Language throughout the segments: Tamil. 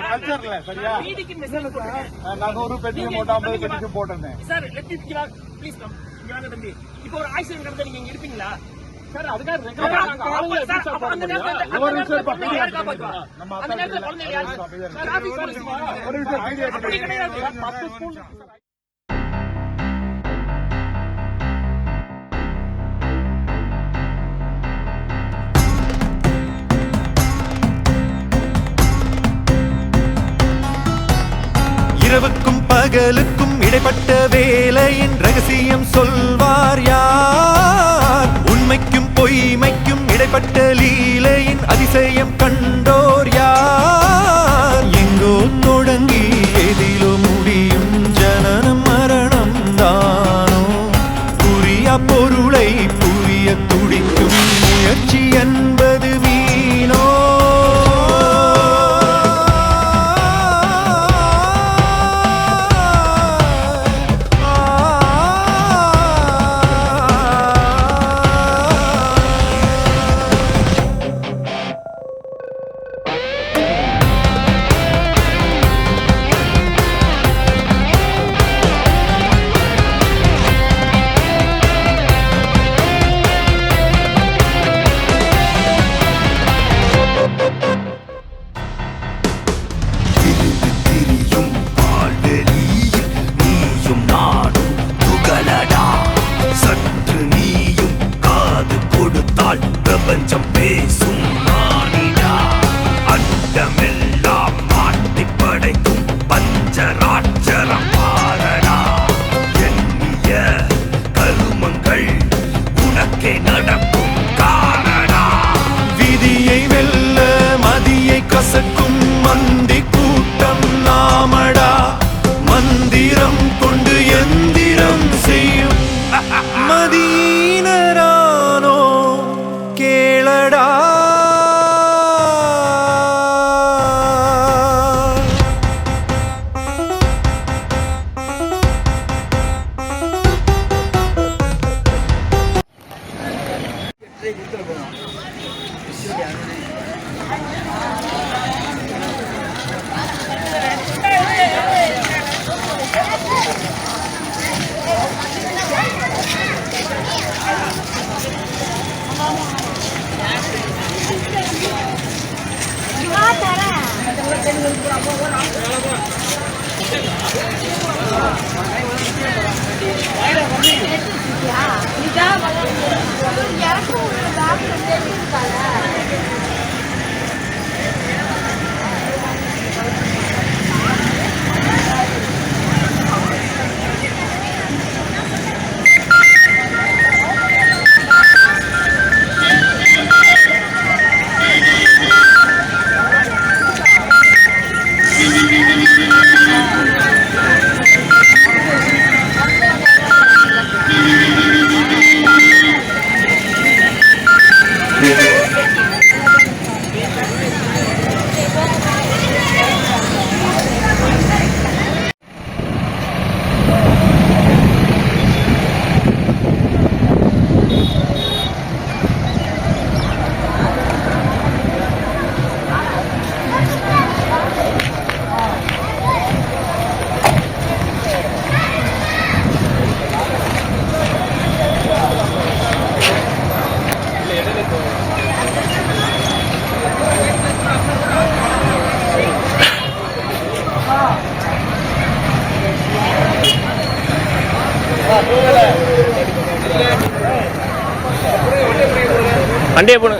கல்ச்சர்ல சரியா நாங்க ஒரு பெட்டிஷன் போட்டோம் 50 பெட்டிஷன் போட்டேன் சார். Please come. தம்பி இப்போ ஒரு ஆக்சிடென்ட் நடந்தா நீங்க இங்க இருப்பீங்களா சார்? அதுக்காக இரவுக்கும் பகலுக்கும் இடைப்பட்ட வேலையின் ரகசியம் சொல்வார் யார்? உண்மைக்கும் பொய்மைக்கும் இடைப்பட்ட லீலையின் அதிசயம் கண்டோர் யார்? எங்கோ தொடங்கி எதிலோ முடியும் ஜனனம் மரணம் தானோ? புரியா பொருளை புரிய துடிக்கும் முயற்சி என்பது வீணோ? பிரபஞ்சம் பேசும் மானிடா, அண்டமெல்லாம் மாட்டி படைக்கும் பஞ்சராட்சரம் பாரடா. எண்ணிய கருமங்கள் உனக்கே நடக்கும் காரணா. விதியை வெல்ல மதியை கசக்கும் மந்தி கூட்டம் நாமடா. மந்திரம் கொண்டு எந்திரம் செய்யும் மதீனரானோ கேளடா. வண்டியே போன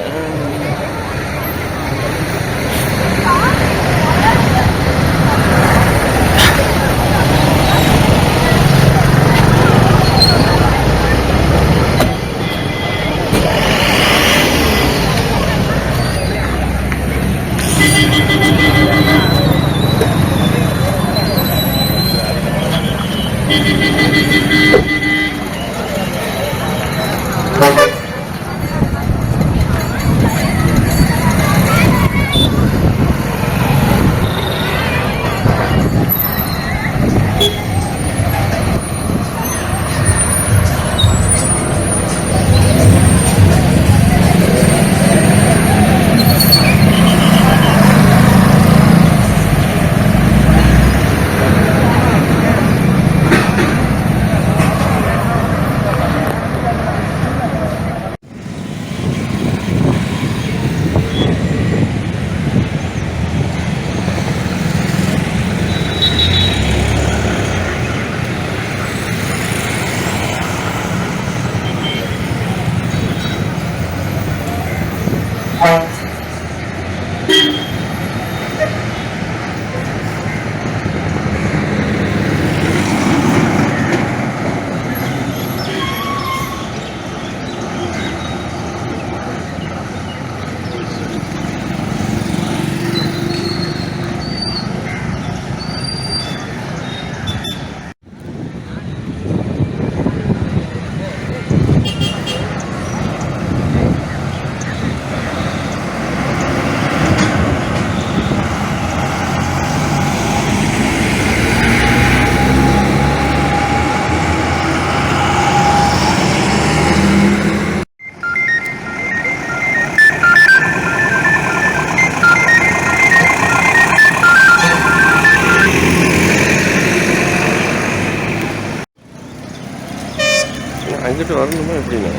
அங்கிட்டு வரணுமா எப்படின்னா?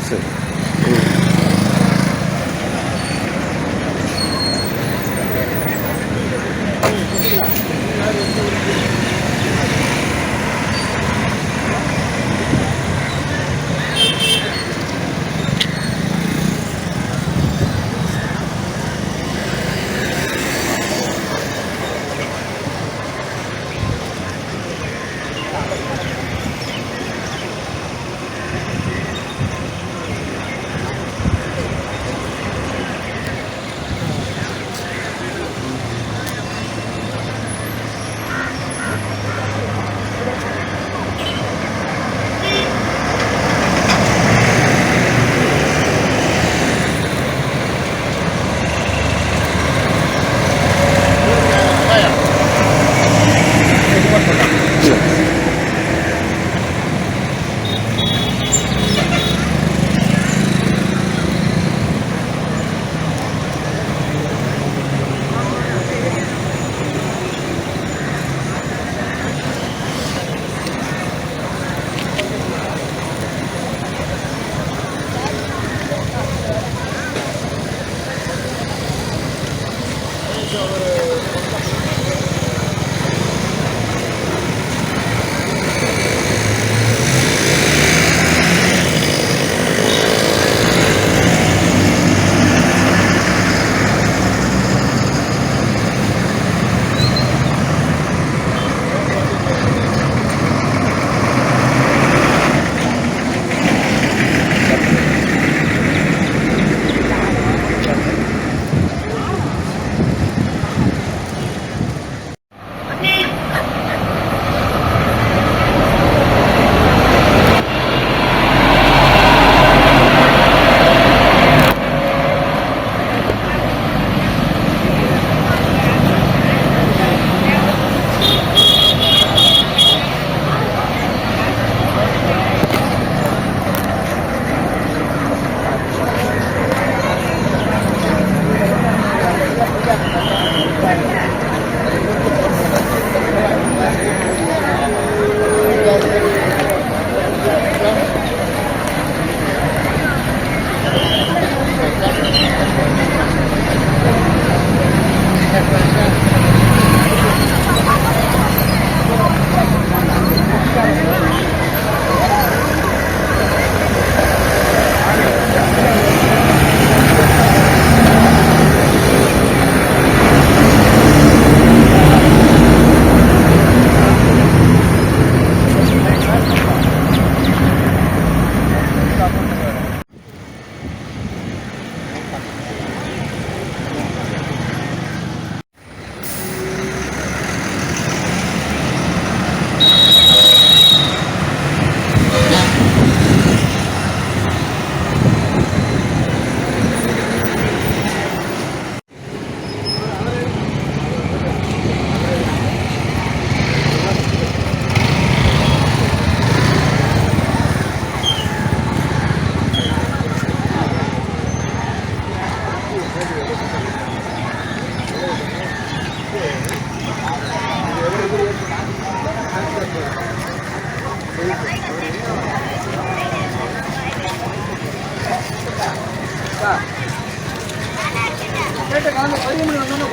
சரி.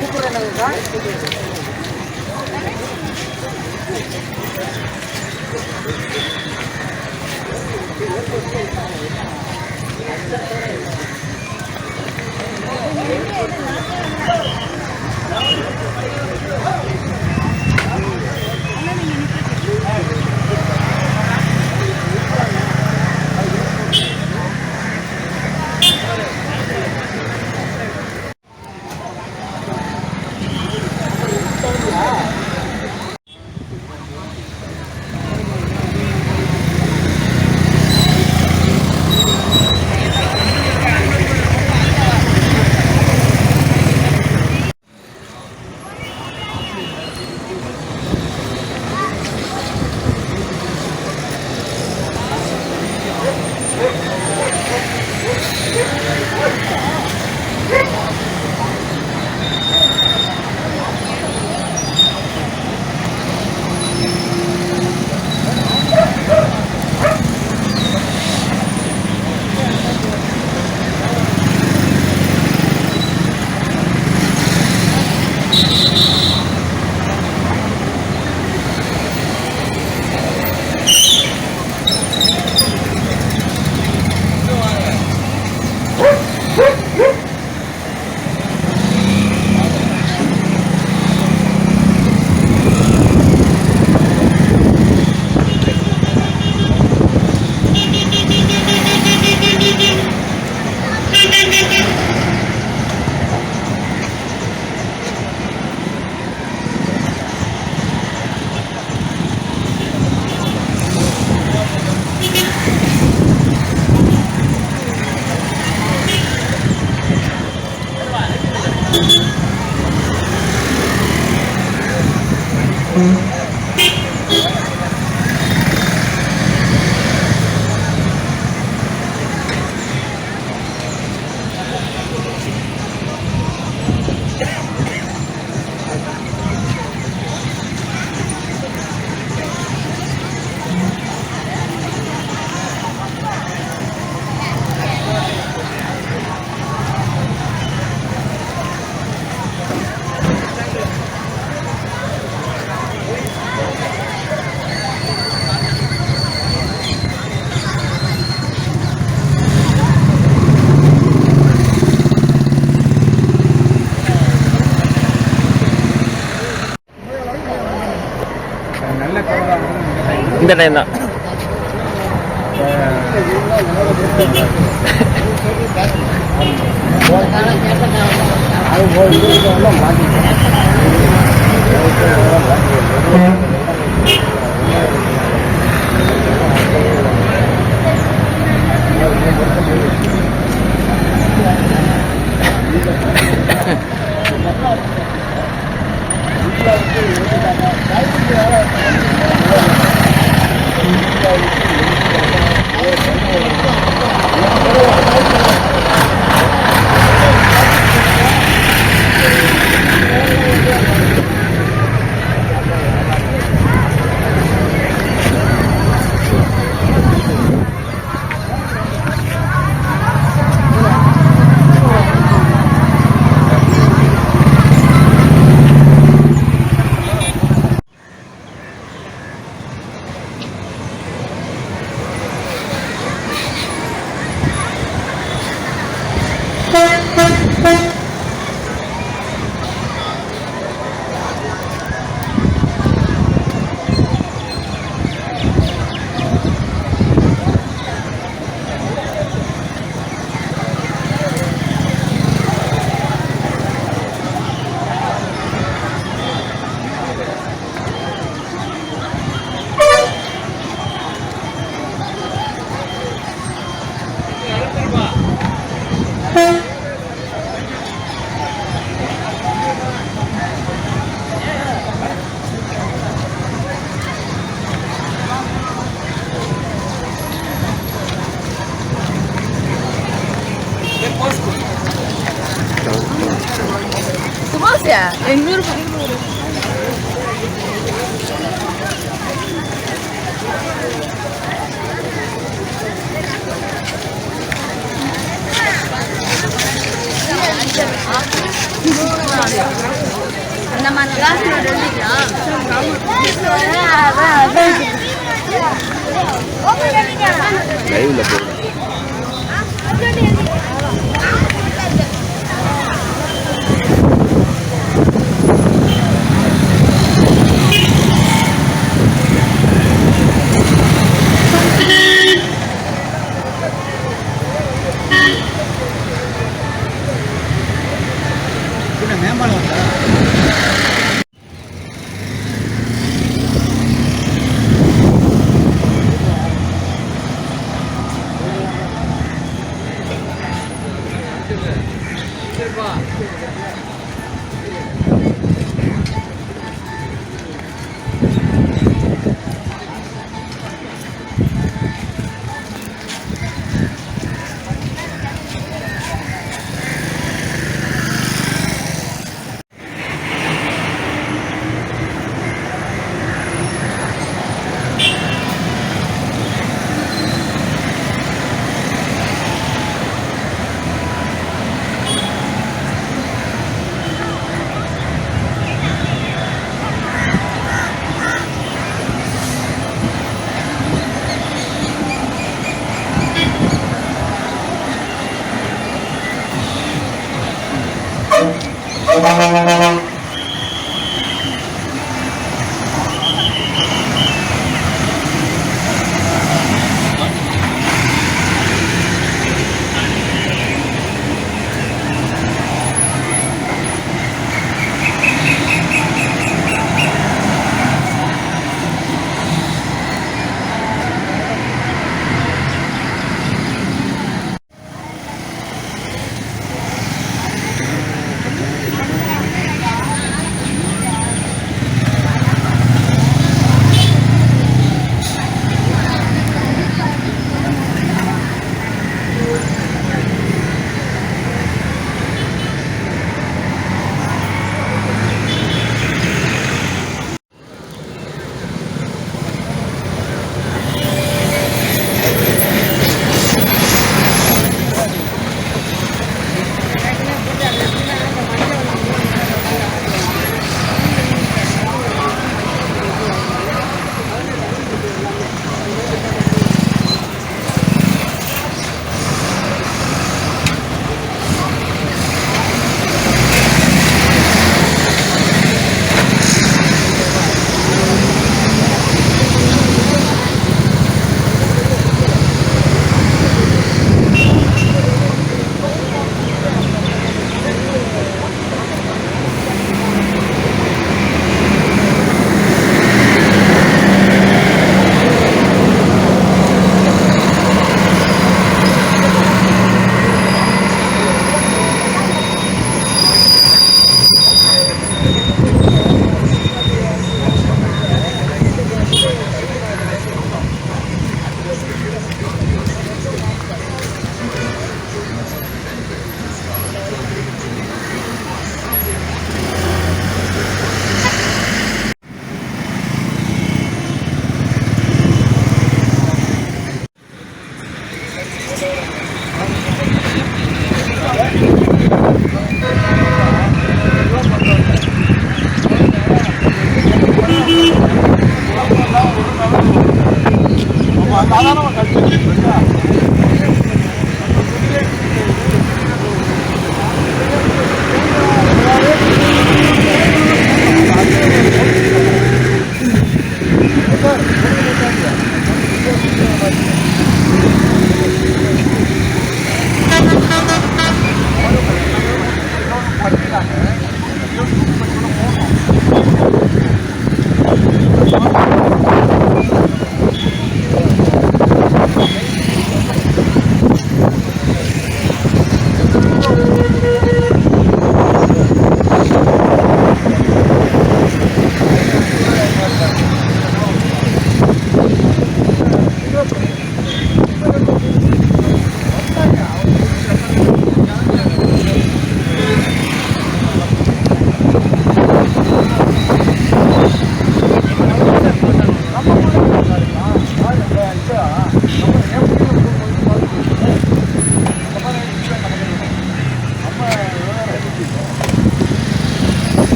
கூப்பிடுறேன் சார். இந்த டைம் தான் சுபாஷியா 800 நம்ம கிளாஸ் லைவ்ல போடுறேன்.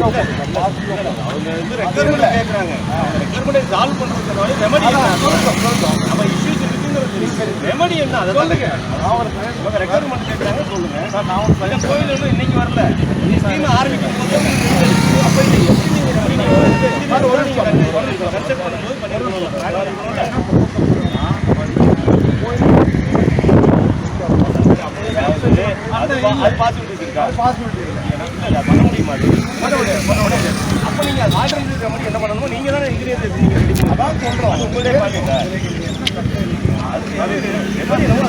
அவங்க வந்து ரெக்யர்மெண்ட் கேட்கறாங்க. ரெக்யர்மெண்ட் சால்வ் பண்றதுக்கு ரெமெடி நம்ம இஷ்யூஸ் இருக்குங்கிறது ரெமெடி என்ன அதை சொல்லுங்க. அவங்க ரெக்யர்மெண்ட் கேட்கறாங்க சொல்லுங்க. சார் நான் ஒரு கோயில் ஒன்றும் இன்னைக்கு வரல. இந்த ஸ்கீம் ஆரம்பிக்கும் போது அப்போ இது எப்படி நீங்க கன்செப்ட் பண்ணும்போது பண்ணிருக்கணும். அது பாசிபிலிட்டிஸ் இருக்கா? பாசிபிலிட்டி இல்லை, பண்ண முடியுமா? அப்போ நீங்க ஆல்டர்னேட்டிவ் ரெமெடி என்ன பண்ணணுமோ நீங்க தானே இன்கிரியன்ஸ் நீங்க ரெடி பண்ணணும். அதான் சொல்றோம். அது உங்களுடைய பாருங்க. அது ரெமெடி என்னவோ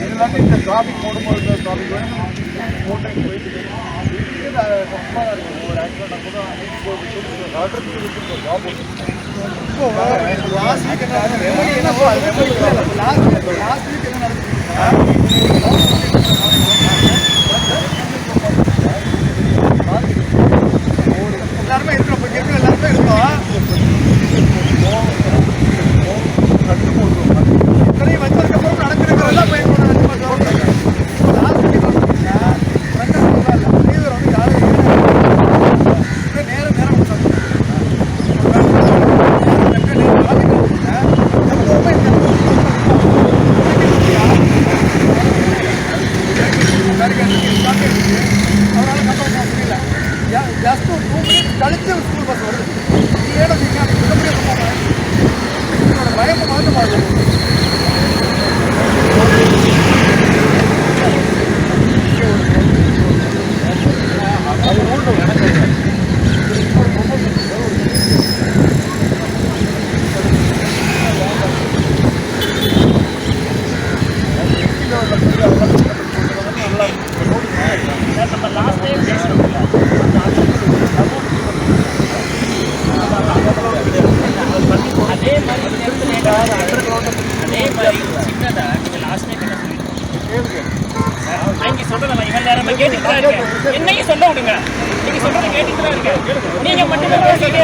எல்லாமே இந்த டிராபிக் போடும்போது டிராபிக் போட்டு போயிட்டு ரொம்ப ஒரு ஆக்சிடென்ட் கூட இப்போ லாஸ்ட் வீக் என்ன ரெமெடி என்னவோ அது ரெமெடி லாஸ்ட் வீக் என்ன எல்லாருமே இருக்கிறோம். இப்போ இருக்கிற எல்லாருமே இருக்கிறோம். இத்தனையும் வச்சதுக்கப்புறம் நடக்கிறதெல்லாம் போய் லாஸ்ட் வீக் வந்து யாரும் நேரம் ஜஸ்ட் 2 மினிட்ஸ் கழிச்சு ஸ்கூல் பஸ் வருது. பயம் மாற்ற மாதிரி என்னையும் சொல்ல விடுங்க. நீங்க சொல்றதை கேட்டுட்டு தான் இருக்கேன். நீங்க மட்டுமே பேசிட்டே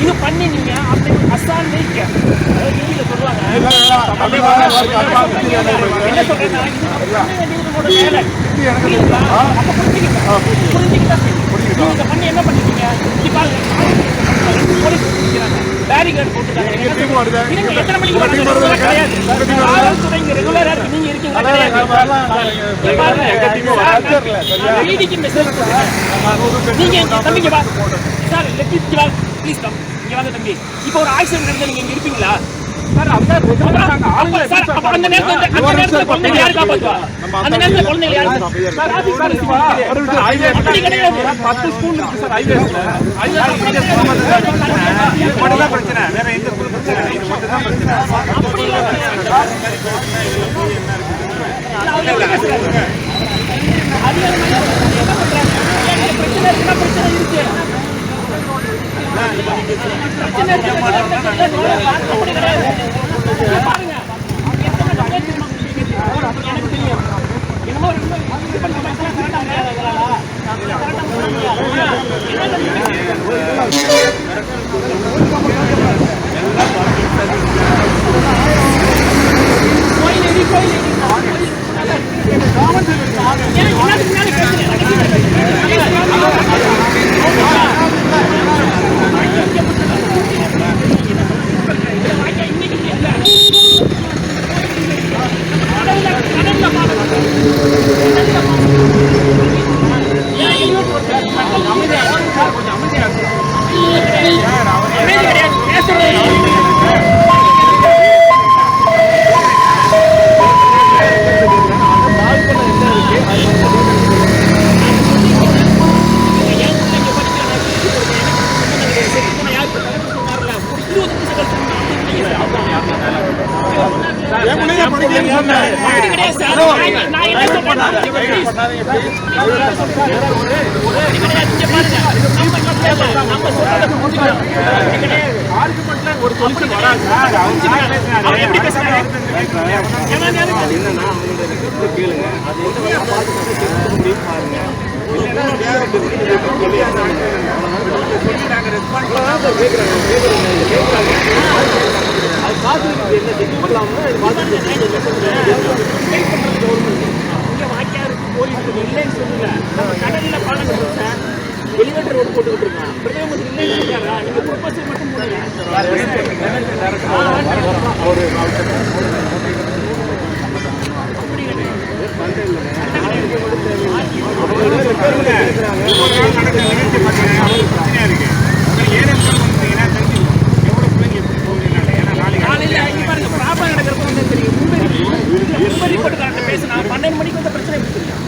இது பண்ணி நீங்க அப்படி அசான் நீங்க சொல்லுவாங்க. என்ன சொல்றேன்னா புரிஞ்சுக்கிட்டா பண்ணி என்ன பண்ணிருக்கீங்க? பேரிகேட் போட்டுருக்காங்க. எத்தனை மணிக்கு கிடையாது ரெகுலரா இருக்கு. நீங்க இருக்கீங்க நீங்க தம்பிங்க வா சார். Please come. இங்க வாங்க தம்பி. இப்போ ஒரு ஆக்சிடென்ட் நடந்தா நீங்க இங்க இருப்பீங்களா? சார் அந்த நேரத்துல குழந்தைங்க யாரு காப்பாத்துவா? அந்த நேரத்துல குழந்தைங்க யாரு? அப்படி கிடையாது. 10 ஸ்கூல் இருக்கு சார் ஹைவேஸ்ல. மட்டும் பிரச்சனை, வேற எந்த ஸ்கூல் பிரச்சனை இல்லை. இது மட்டும் தான் பிரச்சனை. அப்படி இல்ல பிரச்சனை இருக்கு. பாருங்க எனக்கு தெரியும். என்னமோ 20 நிமிஷம் கழிச்சு நான் என்ன சொல்றேன் ஒரு சொல்லிட்டு வராங்க எப்படி பேசுறாங்க என்னன்னா அவங்களோட கேளுங்க அது என்ன பார்த்து முடியும் பாருங்க வெளிநாட்டு ரோடு போட்டுக்கிட்டு இருக்கான் பிரதம மந்திரி இல்லைன்னு இருக்காரா நீங்க ப்ரொபோசல் மட்டும் பேசினா 12 மணிக்கு வந்த பிரச்சனை எப்படி தெரியும்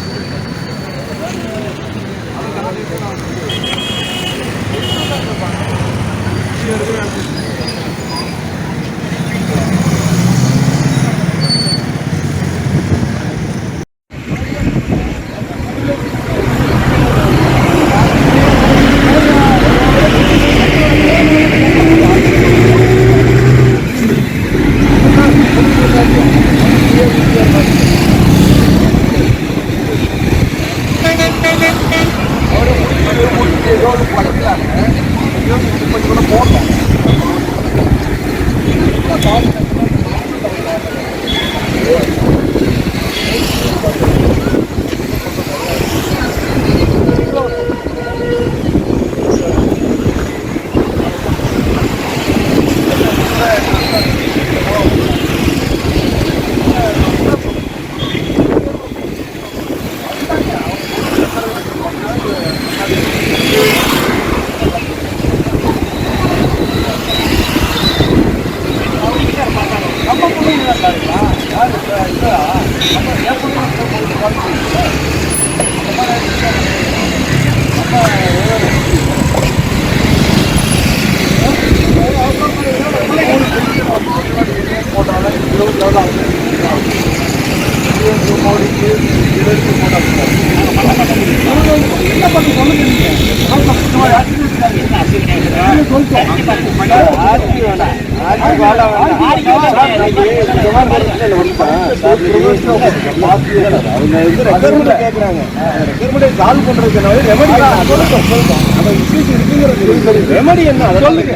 ரெமடி என்ன சொல்லுங்க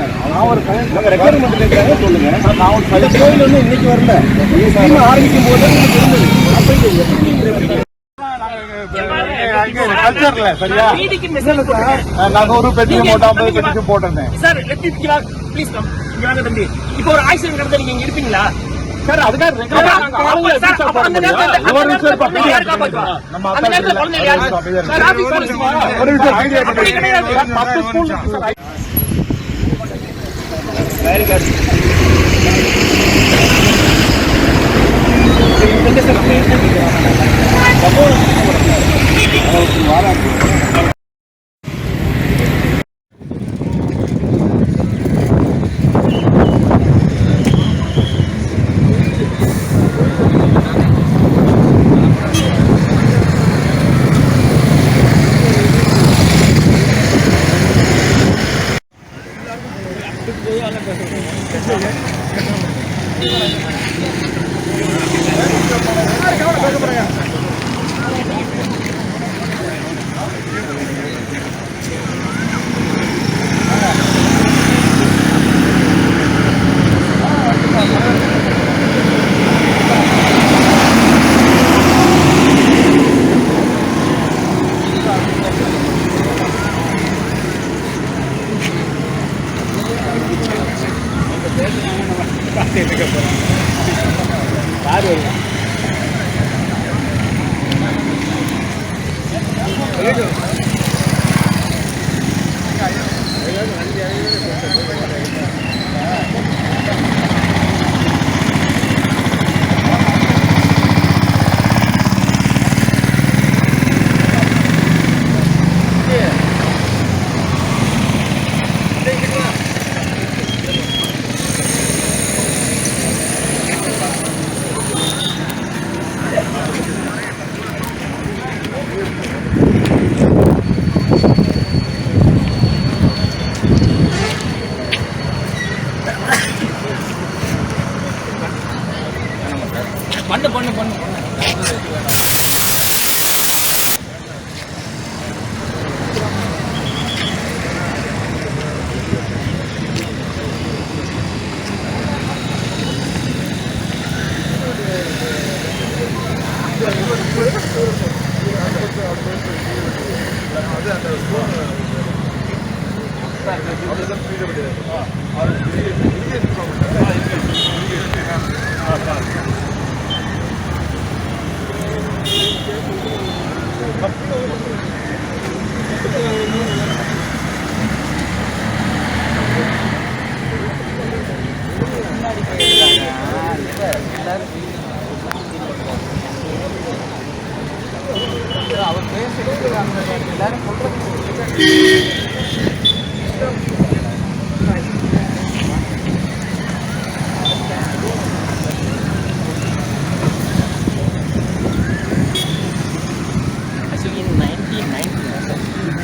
இன்னைக்கு வரல ஆரம்பிக்கும் போது இப்போ ஒரு ஆக்சிடென்ட் நடந்தா நீங்க இங்க இருப்பீங்களா சார் அதுக்காக Actually, in 1990,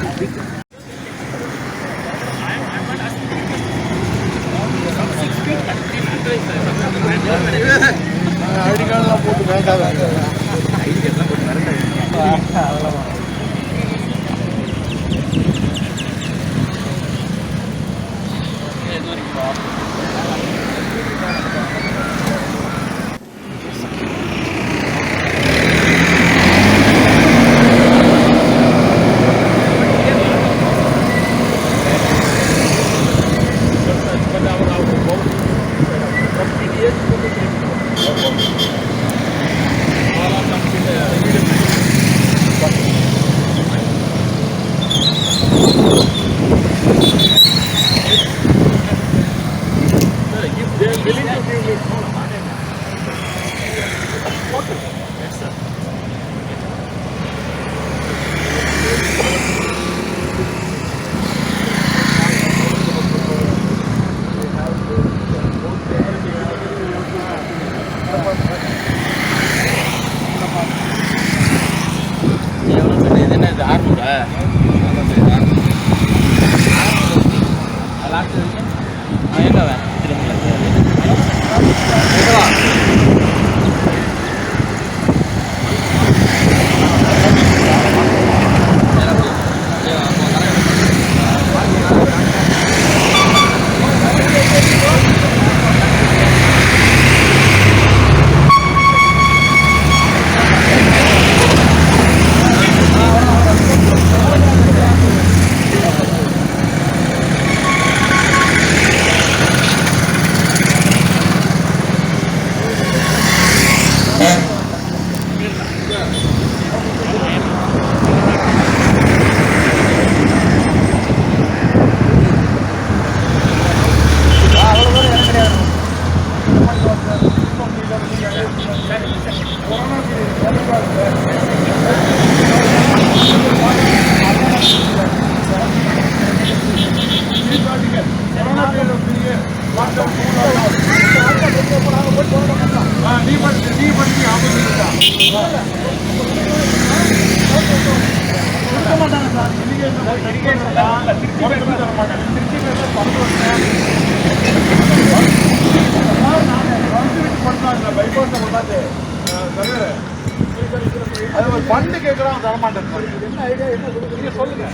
அது ஒரு ஃபண்டு கேட்குறோம் தரமாட்டேன். என்ன ஐடியா என்ன கொடுக்குறீங்க சொல்லுங்க.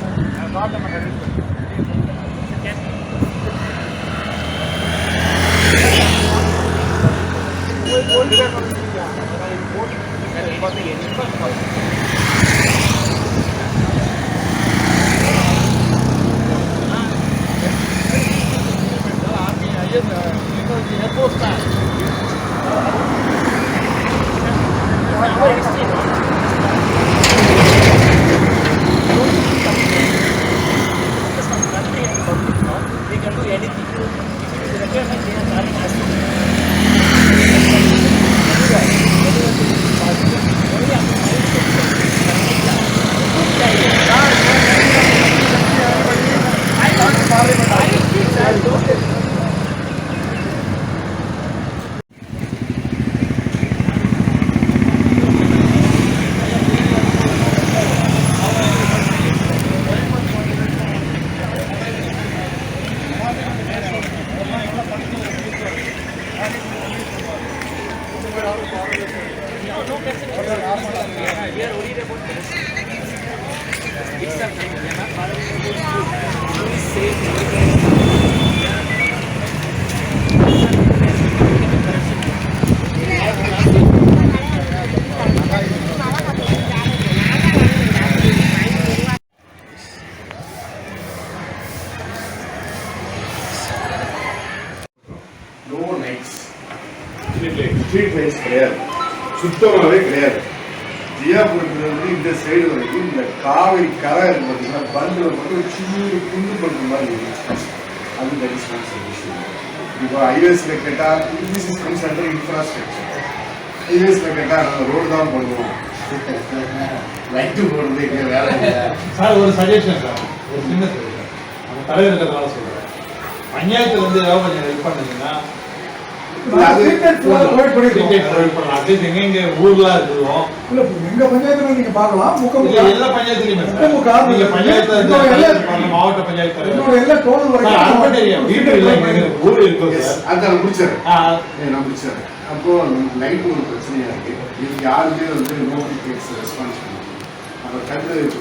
நோ லைட்ஸ், ஸ்ட்ரீட் லைட்ஸ் கிடையாது, சுத்தமாகவே கிடையாது. ஜியாபுரத்தில் வந்து இந்த சைடு வரைக்கும் இந்த காவை கரை பார்த்தீங்கன்னா பந்தில் மட்டும் ஒரு சின்ன குண்டு பண்ற மாதிரி இருக்கு. அது தட் இஸ் நாட் சொல்யூஷன். இப்போ ஹைவேஸ்ல கேட்டால் this is comes under infrastructure. ஹைவேஸ்ல கேட்டால் நாங்கள் ரோடு தான் பண்ணுவோம், லைட்டு போடுறது இங்கே வேலை இல்லை. சார் ஒரு சஜஷன் சார், ஒரு சின்ன சஜஷன் நம்ம தலைவருக்கிறதுனால சொல்கிறேன். பஞ்சாயத்துல வந்து ஏதாவது கொஞ்சம் ஹெல்ப் பண்ணுங்கன்னா எங்க ஊர்லாம் இருக்குவோம் எங்க பஞ்சாயத்துல நீங்க பாக்கலாம். எல்லா பஞ்சாயத்துலயுமே மாவட்ட பஞ்சாயத்து எல்லா டோல் வரைக்கும் வீட்டு ஊர் இருக்கும். அதான் முடிச்சாரு. அப்போ லைட் ஒரு பிரச்சனையா இருக்கு. இது யாருமே வந்து நோட்டிஃபிகேஷன் ரெஸ்பான்ஸ் பண்ணுவாங்க. நம்ம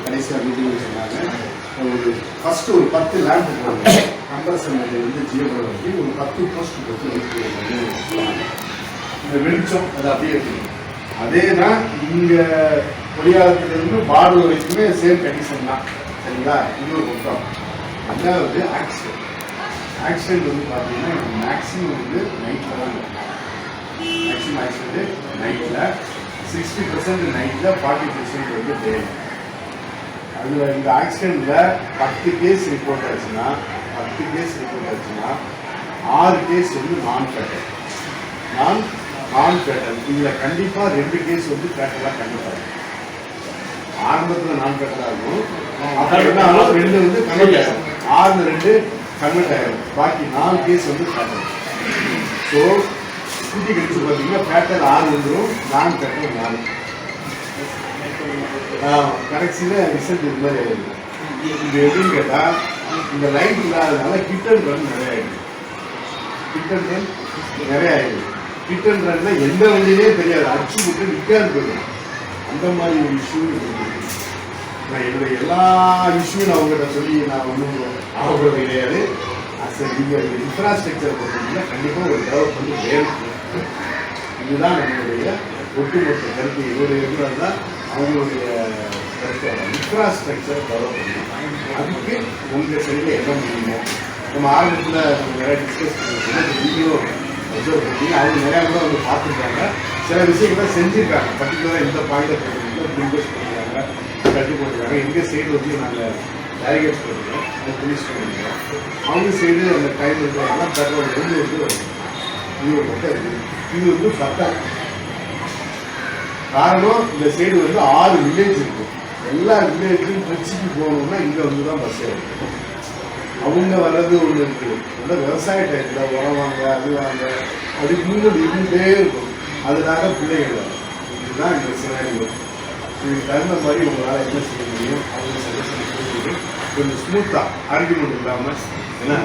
கடைசியாக மீட்டிங் சொன்னாங்க, ஒரு ஃபர்ஸ்ட் ஒரு 10 லேம்ப் போடுங்க, கம்ப்ரஸர் வந்து ஜியோவில் வரைக்கும் ஒரு 10 போஸ்ட் போட்டு இந்த வெளிச்சம் அது அப்படியே இருக்கு. அதே தான் இங்கே பொடியாளத்திலிருந்து பாடு வரைக்குமே சேம் கண்டிஷன் தான். சரிங்களா? இது ஒரு பக்கம். அதாவது ஆக்சிடென்ட் வந்து பார்த்தீங்கன்னா மேக்ஸிமம் வந்து நைட்டில் தான் மேக்ஸிமம் ஆக்சிடென்ட் நைட்டில் 60% நைட்டில் 40% வந்து டே. அதில் இந்த ஆக்சிடென்ட்டில் 10 கேஸ் ரிப்போர்ட் ஆச்சுன்னா 6 கேஸ் வந்து நான் ஃபேட்டல். இதில் கண்டிப்பாக 2 கேஸ் வந்து ஃபேட்டலாக கண்டிப்பாக இருக்கும். ஆரம்பத்தில் நான் ஃபேட்டலாக இருக்கும், அப்புறம் என்ன ஆகும் 2 வந்து கன்வெர்ட் ஆகும், 6 2 கன்வெர்ட் ஆகிடும், பாக்கி 4 கேஸ் வந்து ஃபேட்டல். ஸோ ஸ்கூட்டி கடிச்சு பார்த்தீங்கன்னா ஃபேட்டல் 6 வந்துடும், நான் ஃபேட்டல் 4. கடைசியில் ரிசல்ட் இது மாதிரி ஆயிடுது. இது எப்படின்னு கேட்டால் இந்த லைட் இல்லாததுனால ஹிட் அண்ட் ரன் நிறைய ஆயிடுது. ஹிட் அண்ட் ரன்னா எந்த வண்டியிலே தெரியாது, அடிச்சு விட்டு நிற்காது போயிடும். அந்த மாதிரி ஒரு இஷ்யூ இருக்குது. நான் என்னுடைய எல்லா இஷ்யூவும் நான் உங்கள்கிட்ட சொல்லி நான் ஒன்றும் ஆகப்படுறது கிடையாது. நீங்கள் இன்ஃப்ராஸ்ட்ரக்சர் பொறுத்தவரைக்கும் கண்டிப்பாக ஒரு டெவலப்மெண்ட் வேணும். இதுதான் நம்மளுடைய ஒட்டுமொத்த கருத்து. இவருடைய இருந்தால் தான் அவங்களுடைய இன்ஃப்ராஸ்ட்ரக்சர் டெவலப் பண்ணணும். அதுக்கு உங்கள் சைடில் என்ன முடியுமோ நம்ம ஆரம்பத்தில் நம்ம நிறையா டிஸ்கஸ் பண்ணிருக்கோம். நீங்களும் அப்சர்வ் பண்ணி அவங்க நிறையா கூட வந்து பார்த்துருக்காங்க, சில விஷயங்களை செஞ்சுருக்காங்க. பர்டிகுலராக இந்த பாயிண்ட் இன்வெஸ்ட் பண்ணிருக்காங்க, கட்டி போட்டிருக்காங்க. எங்கள் சைடு வந்து நாங்கள் பேரிகேட்ஸ் போட்டுருக்கோம், அதை ஃபினிஷ் பண்ணிருக்கோம். அவங்க சைடு அந்த டைம் இருக்கிறதுனால பெட்ரோல் வந்து இது ஒரு பக்கம் இருக்குது. இது வந்து பக்கம் காரணம் இந்த சைடு வந்து 6 வில்லேஜ் இருக்கும். எல்லா வில்லேஜும் திருச்சிக்கு போகணும்னா இங்கே வந்து தான் பஸ் ஏறும். அவங்க வர்றது ஒன்று இருக்குது. நல்லா விவசாய டைத்தில் உரம் வாங்க, அது வாங்க, அது இன்னும் இருந்துகிட்டே இருக்கும். அதனால பிள்ளைகள் இதுதான் இந்த சினாரியோ. இதுக்கு தகுந்த மாதிரி உங்களால் என்ன செய்ய முடியும் அவங்க சஜஷன் கொடுத்து கொஞ்சம் ஸ்மூத்தாக ஆர்கியூமெண்ட் இல்லாமல், ஏன்னா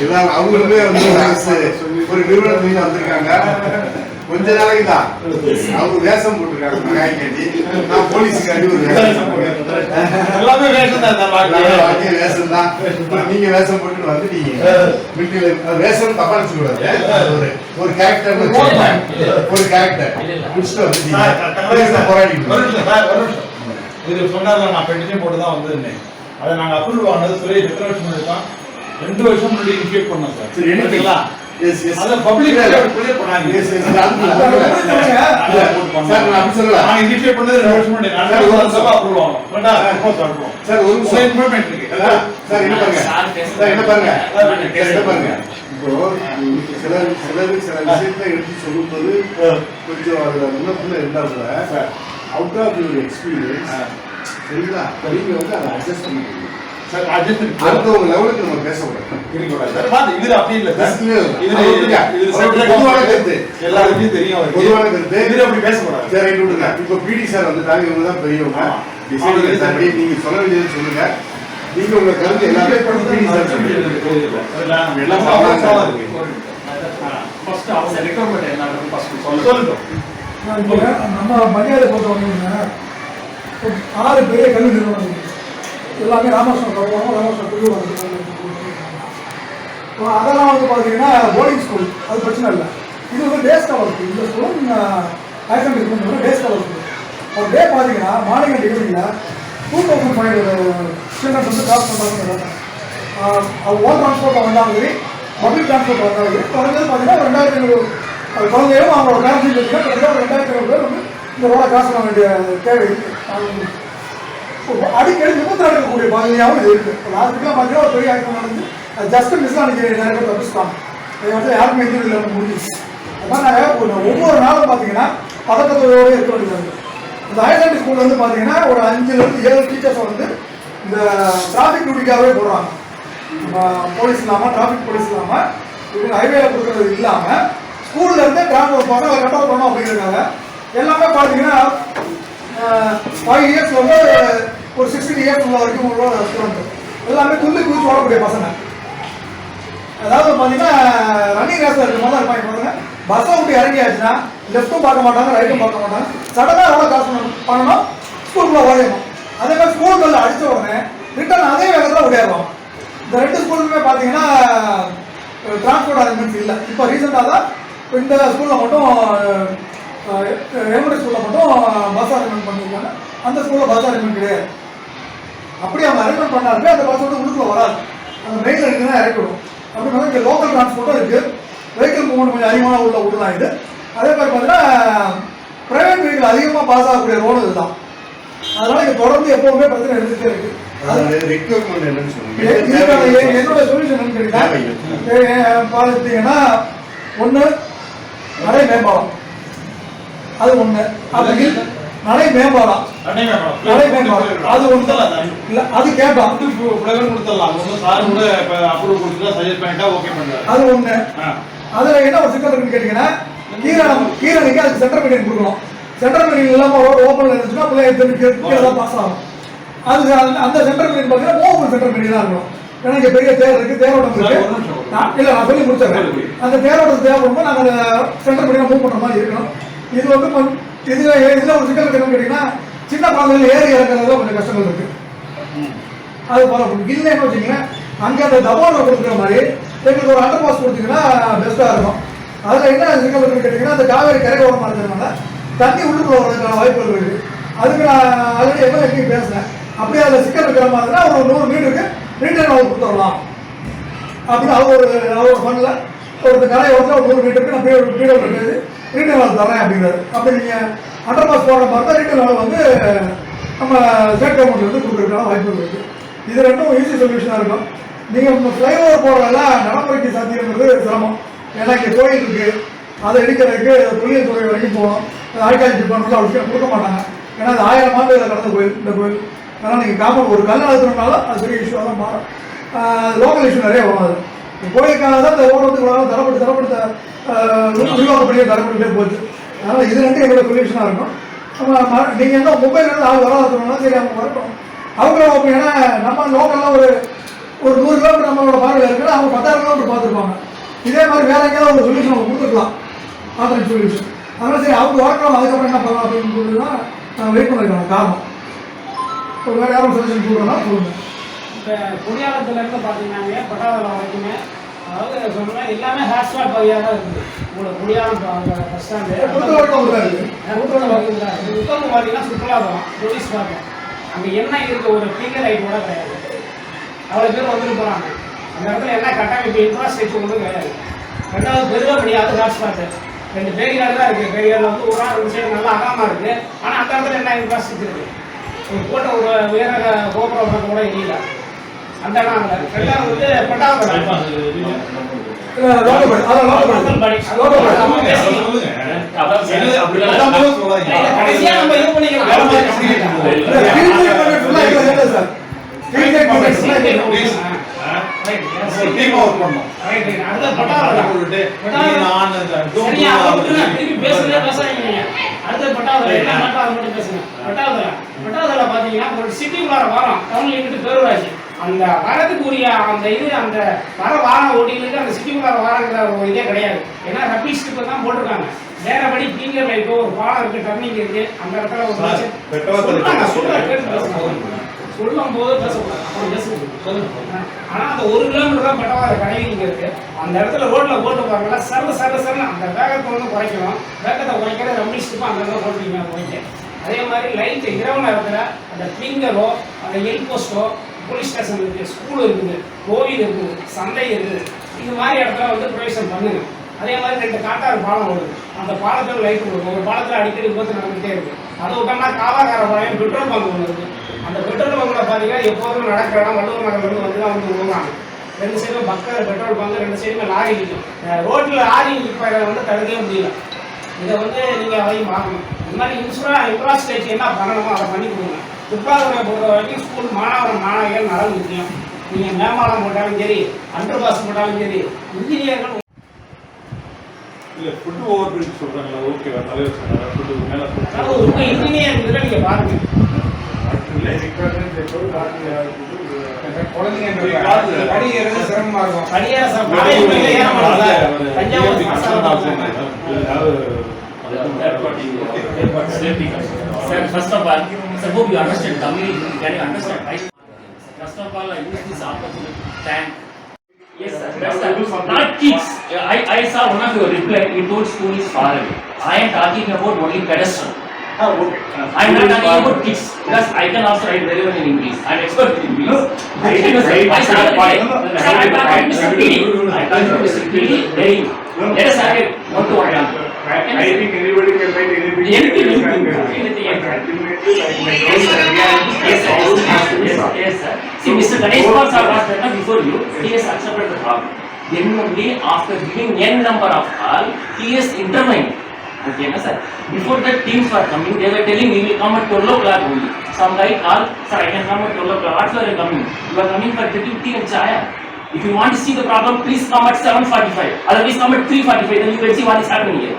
இதான் அவங்களுமே வந்து ஒரு நிறுவனத்துலேருந்து வந்திருக்காங்க. கொஞ்ச நாளைக்கு தான் அவங்க வேஷம் போட்டிருக்காங்க. மகாய் கேட்டி நான் போலீஸுக்காண்டி ஒரு வேஷம் எல்லாமே வேஷம் தான். நீங்க வேஷம் போட்டு வந்துட்டீங்க. வேஷம் தப்பா நினைச்சுக்கூடாது. ஒரு கேரக்டர் முடிச்சுட்டு வந்துட்டீங்க, போராடிட்டு இது சொன்னார்ல, நான் பெட்டிஷன் போட்டு தான் வந்திருந்தேன். அதை நாங்கள் அப்ரூவல் வாங்கினது சுரேஷ் எத்தனை வருஷம் இருக்கோம்? 2 வருஷம் முன்னாடி இனிஷியேட் பண்ணோம் சார். சரி, என்னங்களா அத பப்ளிக் கிளியர் பண்ணாங்க. சார் நான் அப்படி சொல்லல, நான் இனிஷியேட் பண்ணது 2 வருஷம் முன்னாடி. நான் ஒரு வருஷம் அப்ரூவல் வாங்கணும். வேண்டா அப்ரூவல் சார் ஒரு நிமிஷம் இன்ஃபர்மேஷன் இருக்கு. சார் என்ன பாருங்க இப்போ சில விஷயத்தை எடுத்து சொல்லும்போது கொஞ்சம் அதுல முன்னப்புல இருந்தா கூட அவுட் ஆஃப் யுவர் எக்ஸ்பீரியன்ஸ் சரிங்களா, நீங்க வந்து அதை அட்ஜஸ்ட் பண்ணிக்கணும். அடுத்தவங்க லெவலுக்கு நம்ம பேசக்கூடாது. இது அப்படி இல்ல, பொதுவான கருத்து எல்லாருக்கும் தெரியும். பொதுவான கருத்து இது அப்படி பேசக்கூடாது. சரி, விட்டுருங்க. இப்போ பிடி சார் வந்துட்டாங்க, இவங்க தான் பெரியவங்க. நீங்க சொல்ல வேண்டியது சொல்லுங்க. நீங்க உங்க கருத்து எல்லாமே பிடி சார் நம்ம மரியாதை போட்டவங்க 6 பெரிய கல்வி நிறுவனம் எல்லாமே ராமகிருஷ்ணன் அதெல்லாம் வந்து பார்த்தீங்கன்னா போர்டிங் ஸ்கூல், அது பிரச்சனை இல்லை. இது வந்து டே ஸ்காலர் ஸ்கூல். இந்த ஸ்கூலும் higher secondary school day scholar school. ஒரு டே பார்த்தீங்கன்னா மார்னிங் அண்ட் ஈவினிங்கில் 2500 ஸ்டூடெண்ட்ஸ் வந்து கிளாஸ் பண்ணுறாங்க. அது ஓன் டிரான்ஸ்போர்ட்டில் வந்தாலும் சரி, பப்ளிக் டிரான்ஸ்போர்ட் வந்தாங்க குறைஞ்சது பார்த்தீங்கன்னா 2500 குழந்தையும் அவங்களோட பேரண்ட்ஸ் பார்த்தீங்கன்னா ஒரு 2500 பேர் வந்து இந்த ரோட கிராஸ் பண்ண வேண்டிய தேவை இருக்குது. அடிக்கடி விபத்து நடக்கக்கூடிய பகுதியாகவும் இது இருக்குது. லாஸ்ட்டுக்குலாம் பார்த்தீங்கன்னா ஒரு பெரிய ஆக்சிடென்ட் நடந்து அது ஜஸ்ட் மிஸ்லாம் அன்றைக்கி நிறைய பேர் தப்பிச்சுட்டாங்க. அது வந்து யாருமே எதுவும் இல்லாமல் முடிஞ்சிச்சு. அது மாதிரி நாங்கள் ஒவ்வொரு நாளும் பார்த்தீங்கன்னா பதட்டத்தோடு இருக்க வேண்டியது. இந்த ஹையர் செகண்டரி ஸ்கூலில் வந்து பார்த்தீங்கன்னா ஒரு 5 to 7 டீச்சர்ஸ் வந்து இந்த டிராஃபிக் டியூட்டிக்காகவே போடுறாங்க. போலீஸ் இல்லாமல் டிராஃபிக் போலீஸ் இல்லாமல் இவங்க ஹைவேல கொடுக்குறது இல்லாமல் ஸ்கூல்ல இருந்தே டிராஃபிக் பசங்களை கண்ட்ரோல் பண்ணோம் அப்படிங்கிறதுக்காக எல்லாமே பார்த்தீங்கன்னா 5 இயர்ஸ் வந்து ஒரு 16 இயர்ஸ் உள்ள வரைக்கும் உள்ள ஸ்டூடெண்ட் எல்லாமே துள்ளி குதிச்சு ஓடக்கூடிய பசங்க. அதாவது பார்த்தீங்கன்னா ரன்னிங் ரேஸில் இருக்கிற மாதிரி தான் இருப்பாங்க பசங்க. பஸ்ஸை விட்டு இறங்கியாச்சுன்னா லெஃப்ட்டும் பார்க்க மாட்டாங்க, ரைட்டும் பார்க்க மாட்டாங்க. சடனாக எவ்வளோ காசு பண்ணணும், ஸ்கூலுக்குள்ளே ஓடிடணும். அதே மாதிரி ஸ்கூலுக்குள்ள அடித்த உடனே ரிட்டர்ன் அதே வேகத்தில் ஓடிடுவோம். இந்த 2 ஸ்கூலுக்குமே பார்த்தீங்கன்னா டிரான்ஸ்போர்ட் அரேஞ்ச்மெண்ட்ஸ் இல்லை. இப்போ ரீசெண்டாக தான் இந்த ஸ்கூலில் மட்டும் எலிமெண்ட்ரி ஸ்கூலில் மட்டும் பஸ் அரேஞ்ச்மெண்ட் பண்ணியிருக்காங்க. அந்த ஸ்கூலில் பஸ் அரேஞ்ச்மெண்ட் கிடையாது. அப்படி அவங்க அரேஞ்ச்மெண்ட் பண்ணாலுமே அந்த பஸ் வந்து உள்ளுக்குள்ள வராது, அந்த மெயின் லைனுக்கு தான் இறக்கிவிடும். அப்படின்னா இங்கே லோக்கல் டிரான்ஸ்போர்ட்டும் இருக்குது, வெஹிக்கிள் மூவ்மெண்ட் கொஞ்சம் அதிகமான உள்ள ஊர் தான் இது. அதே மாதிரி பார்த்தீங்கன்னா ப்ரைவேட் வெஹிக்கிள் அதிகமாக பாஸ் ஆகக்கூடிய ரோடு இதுதான். அதனால இங்கே தொடர்ந்து எப்பவுமே பிரச்சனை இருந்துகிட்டே இருக்கு. என்னோட சொல்யூஷன் என்னன்னு கேட்டீங்கன்னா பார்த்தீங்கன்னா ஒன்று நடை மேம்பாலம், அது ஒன்று. அப்படி நடை மேம்பாலம் அது ஒன்று இல்லை, அது கேட்டோம் அது ஒன்று. அதில் என்ன ஒரு சிக்கல் இருக்குன்னு கேட்டீங்கன்னா கீரனுக்கு அதுக்கு சென்டர் மீடியம் கொடுக்கணும். சென்ட்ரல் மீடியம் இல்லாமல் ரோடு ஓப்பனில் இருந்துச்சுன்னா பிள்ளைங்க தான் பாஸ் ஆகும். அது அந்த சென்ட்ரல் மீடியம் பார்த்தீங்கன்னா மூவ் சென்ட்ரல் மீடியம் தான் இருக்கணும். ஏன்னா இங்கே பெரிய தேர் இருக்குது, தேரோட்டம் இருக்குது. இல்லை நான் சொல்லி முடிச்சிடுறேன். அந்த தேரோட்டம் தேவைப்படும்போது நாங்கள் சென்ட்ரல் மீடியம் மூவ் பண்ணுற மாதிரி இருக்கணும். இது வந்து இதில் ஒரு சிக்கல் இருக்குன்னு கேட்டிங்கன்னா சின்ன குழந்தைகள் ஏறி இறங்குறதுல கொஞ்சம் கஷ்டங்கள் இருக்குது. அது பரவாயில்ல. இல்லைன்னு வச்சிங்கன்னா அங்கே அந்த தபால் கொடுக்குற மாதிரி எங்களுக்கு ஒரு அண்டர் பாஸ் கொடுத்தீங்கன்னா பெஸ்ட்டாக இருக்கும். அதில் என்ன சிக்கல் இருக்குன்னு கேட்டிங்கன்னா அந்த காவேரி கரையோரமாக இருக்கிறதுனால தண்ணி உள்ளுக்குள்ள வர்றதுக்கான வாய்ப்புகள் இருக்குது. அதுக்கு நான் ஆல்ரெடி எம்எல்ஏ பேசினேன். அப்படியே அதில் சிக்கல் இருக்கிற மாதிரினா ஒரு 100 மீட்டருக்கு ரீட்டைன் அவர் கொடுத்துடலாம் அப்படின்னு அவர் ஃபண்டில் ஒரு கரையோரத்தில் ஒரு 100 மீட்டருக்கு நான் வீடியோ பேசி ரீட்டைன் வால் தரேன் அப்படிங்கிறாரு. அப்படி நீங்கள் அண்டர் பாஸ் போடுற மாதிரி தான் ரீட்டைன் வால் வந்து நம்ம ஸ்டேட் கவர்மெண்ட் வந்து கொடுக்குறதுக்கான வாய்ப்புகள் இருக்குது. இது ரெண்டும் ஈஸி சொல்யூஷனாக இருக்கும். நீங்கள் ஃப்ளைஓவர் போடுறதெல்லாம் நடைமுறைக்கு சாத்தியங்கிறது சிரமம். ஏன்னா இங்கே கோயில் இருக்குது, அதை எடுக்கிறதுக்கு தொழில் துறை வரைக்கும் போகணும். ஆய்காட்சி டிபார்ட்மெண்ட்டில் அவருக்கு கொடுக்க மாட்டாங்க. ஏன்னா அது 1000 ஆண்டு கடந்த கோயில் இந்த கோயில். அதனால் நீங்கள் காமன் ஒரு கல் அழுத்தினால அது பெரிய இஷ்யூவாக தான் மாறும். லோக்கல் இஷ்யூ நிறைய வரும். அது கோயிலுக்காக தான் இந்த ரோடு வந்து தரப்பட்டு விரிவாக்கப்படியே தரப்பட்டுட்டே போச்சு. அதனால் இது ரெண்டு என்னோட சொல்யூஷனாக இருக்கும். நீங்கள் என்ன மொபைல் வந்து ஆள் வராதுன்னா சரி அவங்க வரட்டும். அவங்களோட ஏன்னா நம்ம லோக்கல்லாம் ஒரு 100 கிலோமீட்டர் நம்மளோட பார்வையில் இருக்குன்னா அவங்க 10,000 கிலோமீட்டர் பார்த்துருப்பாங்க. இதே மாதிரி வேற எங்கேயாவது ஒரு சொல்யூஷன் அவங்க கொடுத்துருக்கலாம், ஆல்டர்னேட் சொல்யூஷன். அதனால் சரி அவங்க வரட்டும், அதுக்கப்புறம் என்ன பண்ணலாம் அப்படின்னு சொல்லி தான் நான் வெயிட் பண்ணிருக்காங்க. காரணம் இப்போ வேறு யாரும் சொல்யூஷன் சொல்கிறோன்னா சொல்லுங்கள். இப்போ குடியாலத்துலேருந்து பார்த்தீங்கன்னா பட்டாவரம் வரைக்குமே அதாவது சொல்லணும்னா எல்லாமே ஹாட்ஸ்பாட் பகுதியாக தான் இருக்குது. உங்களுக்கு குடியாலம் பஸ் ஸ்டாண்டு பொறுத்த வரைக்கும் தான் இருக்குது. உத்தரவு பார்த்தீங்கன்னா சுற்றுலாதம் டூரிஸ்ட் பார்க்கும். அங்கே என்ன இருக்குது, ஒரு ஃபிங்கர் லைட் கூட கிடையாது. அவ்வளோ பேர் வந்துட்டு போகிறாங்க. அந்த இடத்துல என்ன கட்டமைப்பு இன்ஃப்ராஸ்ட்ரக்சர் ஒன்றும் கிடையாது. ரெண்டாவது பெருகப்படி அது ஹாட்ஸ்பாட்டு 2 பேரியார் தான் இருக்குது. பேரியாரில் வந்து ஒரு நாள் 2 சைடு நல்லா அகலமாக இருக்குது. ஆனால் அந்த இடத்துல என்ன இன்ஃப்ராஸ்ட்ரக்சர் இருக்குது, ஒரு போட்ட ஒரு உயர கோபுரம் கூட இல்லை. அந்த இடம் ரெண்டாவது வந்து பட்டாவரம் கடைசியாக நம்ம இது பண்ணிக்கலாம். அந்த வரதுக்குரிய அந்த இது அந்த வர வாரம் ஓட்டிங்களுக்கு அந்த சிட்டிக்குள்ளார வாரங்கிற ஒரு இதே கிடையாது. ஏன்னா ரப்பி ஸ்ட்ரிப் தான் போட்டிருக்காங்க. வேறபடி பீங்கர் லைட்டோ ஒரு பாலம் இருக்கு, டர்னிங் இருக்கு, அந்த இடத்துல ஒரு சொல்லும் போது பேசக்கூடாது. ஆனா அந்த 1 கிலோமீட்டர் தான் பட்டவாத கடைவி இங்க இருக்கு. அந்த இடத்துல ரோட்ல போட்டு பாருங்களா, சர்ல அந்த வேகத்தை வந்து குறைக்கணும். வேகத்தை குறைக்கிற ரப்பி ஸ்ட்ரிப் அந்த இடத்துல போட்டுருக்கீங்க குறைக்க. அதே மாதிரி லைட் இரவு நேரத்தில் அந்த பிங்கரோ அந்த எல் போஸ்டோ, போலீஸ் ஸ்டேஷன் இருக்குது, ஸ்கூல் இருக்குது, கோவில் இருக்குது, சந்தை இருக்குது, இது மாதிரி இடத்துல வந்து ப்ரொவிஷன் பண்ணுங்க. அதே மாதிரி 2 காட்டாறு பாலம் வருது, அந்த பாலத்தில் லைட் கொடுக்கும். ஒரு பாலத்தில் அடிக்கடி விபத்து நடந்துகிட்டே இருக்கு. அதை விட்டோம்னா காவாக்கார பாளையம் பெட்ரோல் பங்க் ஒன்று இருக்கு. அந்த பெட்ரோல் பங்கில் பார்த்தீங்கன்னா எப்போதும் நடக்கிற இடம் வள்ளுவர் நகர்லேருந்து வந்து தான் வந்து விழுவாங்க. 2 சைடும் பக்கம் பெட்ரோல் பங்க், 2 சைடுமே லாரி நிற்கும். ரோட்டில் லாரி நிற்கிறத வந்து தடுக்கவே முடியல. இதை வந்து நீங்கள் அதையும் பார்க்கணும். இந்த மாதிரி இன்ஃப்ராஸ்ட்ரக்சர் என்ன பண்ணணுமோ அதை பண்ணி கொடுங்க. துப்பாதுறை பொறுத்த வரைக்கும் ஸ்கூல் மாணவிகள் நலன் முக்கியம். நீங்கள் மேம்பாலம் போட்டாலும் சரி, அண்டர் பாஸ் போட்டாலும் சரி, இன்ஜினியர்கள் இல்லை ஃபுட்டு ஓவர் பிரிட்ஜ் சொல்கிறாங்களா? ஓகேவா? தலைவர் சொன்னாங்க ஃபுட்டு மேலே உங்கள் இன்ஜினியர் இதில் நீங்கள் பாருங்கள். Sir, first of all, sir, hope you understand Tamil. Can you understand? Right? First of all, I use this opportunity to thank. Yes, sir. That's not kids. I saw one of your reply. You told school is far away. I am talking about only pedestrian. I am not talking about kids because I can also write very well in English. I am expert in English. I started I am talking to Mr. PD. I am talking to Mr. PD. Let us have it one to one. I think anybody can write anything. Yes, sir. See, Mr. Ganesh Kumar sir was there before you. He has accepted the problem. Then only after giving n number of call, he has intervened. Okay, na sir. Before that, teams were coming. They were telling we will come at 12 o'clock only. Some guy called, sir, I can come at 12 o'clock. What for you coming? You are coming for drinking tea and chaya. If you want to see the problem, please come at 7:45. Otherwise, come at 3:45. Then you can see what is happening here.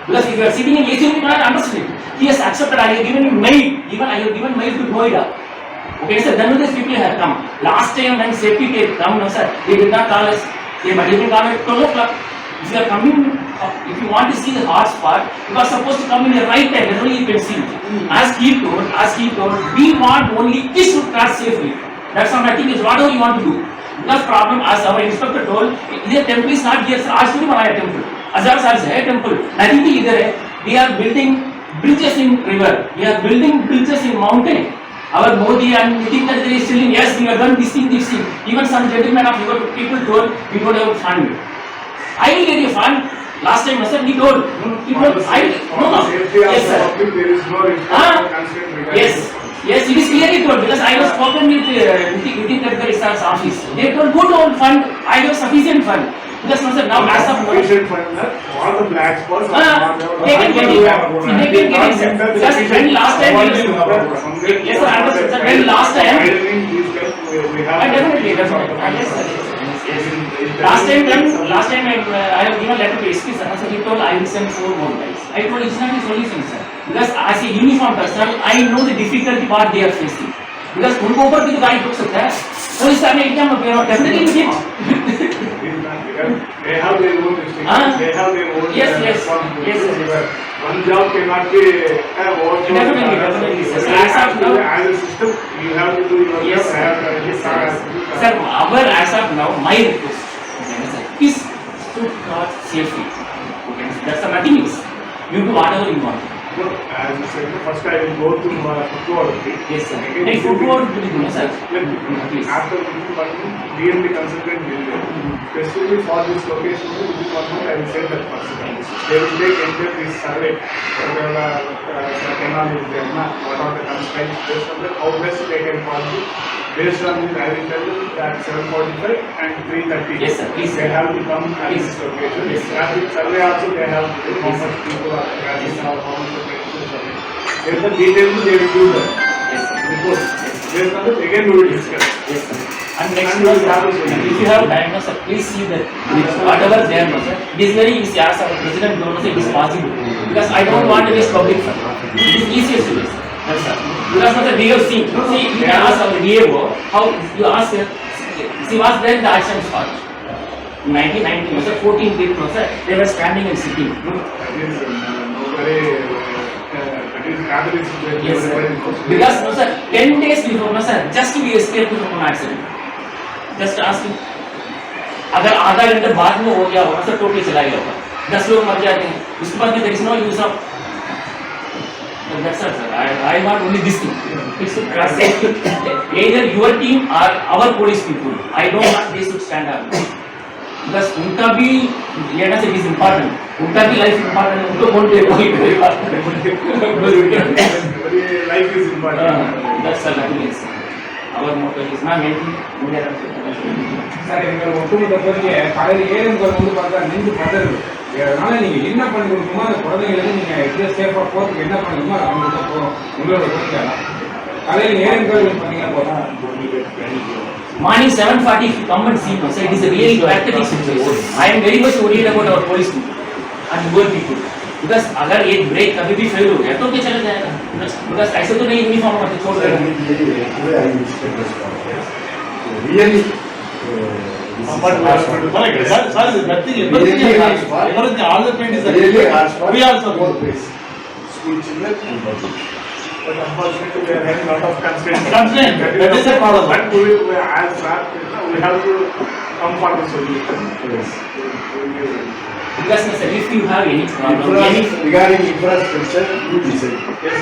Because if you are sitting in AC, you cannot understand it. He has accepted. I have given him mail. Even I have given mail to Noida. Okay, sir. Then these people have come. Last time when safety came, come, no sir. They did not call us. They might even come at 12 o'clock. If you are coming, if you want to see the hot spot, you are supposed to come in the right time. Then only you can see it. As he told, we want only kids to cross safely. That's how nothing is. Whatever you want to do. Because problem, as our inspector told, this temple is not here. Aaj thodi banaya temple. Azhar sir hai temple. Nothing is either. We are building bridges in river. We are building bridges in mountain. Our Modi and Nitin Gadkari is telling, yes, we have done this thing. Even some gentlemen of your people told, we don't have fund. I will get you fund. Last time, sir, he told, I will, no. Yes, sir. Yes, it is clearly told because I was spoken with Nitin Gadkari sir's office. They told, go to fund. I have sufficient fund. Because no, sir, now as of now, all the black spots they can get it. They can get it, sir. Because when last time, yes, sir, understood, sir. When last time, definitely. Yes, sir. Last time I have given letter to SP sir. So he told I will send 4 more guys. I told it's not a solution, sir. Because as a uniform personnel, I know the difficulty what they are facing. Because उनको ऊपर भी तो गाड़ी ठोक सकता है. तो इस समय एग्जाम में definitely we get. They have their own restrictions. They have their own Yes. One job cannot be Definitely, sir. As a system, you have to do your Yes, job. Sir, our as of now, my request is to cross safely. Okay, that's the nothing else. You do whatever you want. As you said, first I will go to football. Yes, sir. Next football will be good, sir. Please. After DMD consultant will be specifically for this location, within 1 month I will send that person. They will take entire this survey. Whatever canal is there, what are the constraints based on that, how best they can follow. Based on this, I will tell them that 7:45 and 3:30. Yes, sir. Please, They have to come at Please. this location. Yes, sir. Traffic survey also they have to do how much people are traveling now, how much of vehicles are there. There is the details they will do that. Yes, sir. Report. Based on that, again we will discuss. Yes, sir. And next month, if you have time, no, sir, please see that whatever there, no, sir, it is very easy. As our president told us, it is possible. Because I don't want to waste public fund. It is easiest to waste. That's sir. Because no, sir, we have seen. See, you can ask our DAO how you ask. See, was then the action started. In 1990, no, sir, 14 people, no, sir, they were standing and sitting. That is gathering situation. Yes, sir. Because no, sir, 10 days before, no, sir, just we escaped from an accident. Just ask him. अगर आधा घंटे बाद में हो गया होगा, सर टोटली चलाएगा होगा. 10 लोग मर जाते हैं. उसके बाद there is no use of. That's all, sir. I want only this thing. It's to cross safety. Either your team or our police people. I don't want they should stand up. Because उनका भी लेना से is important. उनका भी life important. उनको कौन पे कोई life is important. That's the nothing else. Our motto is not anything. Sir எங்கள் ஒட்டுமொத்த கோரிக்கை காலையில் 7 வந்து பார்த்தா நெஞ்சு பதறது. அதனால நீங்க என்ன பண்ணி கொடுக்கணுமோ அந்த குழந்தைங்களுக்கு நீங்க எப்படி சேஃபா போறதுக்கு என்ன பண்ணணுமோ அதை அவங்களுக்கு போறோம். உங்களோட கோரிக்கை காலையில் 7 பண்ணீங்கன்னா போதும். Morning 7:40 if you come and see me, sir, it is a really pathetic situation. I am very much worried about our police people and poor people. Because अगर एक ब्रेक कभी भी फेल हो गया तो क्या चला जाएगा? Because ऐसे तो नहीं यूनिफॉर्म करके छोड़ देगा. Really, But sir, nothing. Everything, all the paint is really harsh for we also both ways. School children and public. But unfortunately, we are having a lot of constraints. Constraint. That is the problem. But as that, we have to come for the solution. Yes. Because sir, if you have any problem, Regarding infrastructure, you decide. Yes,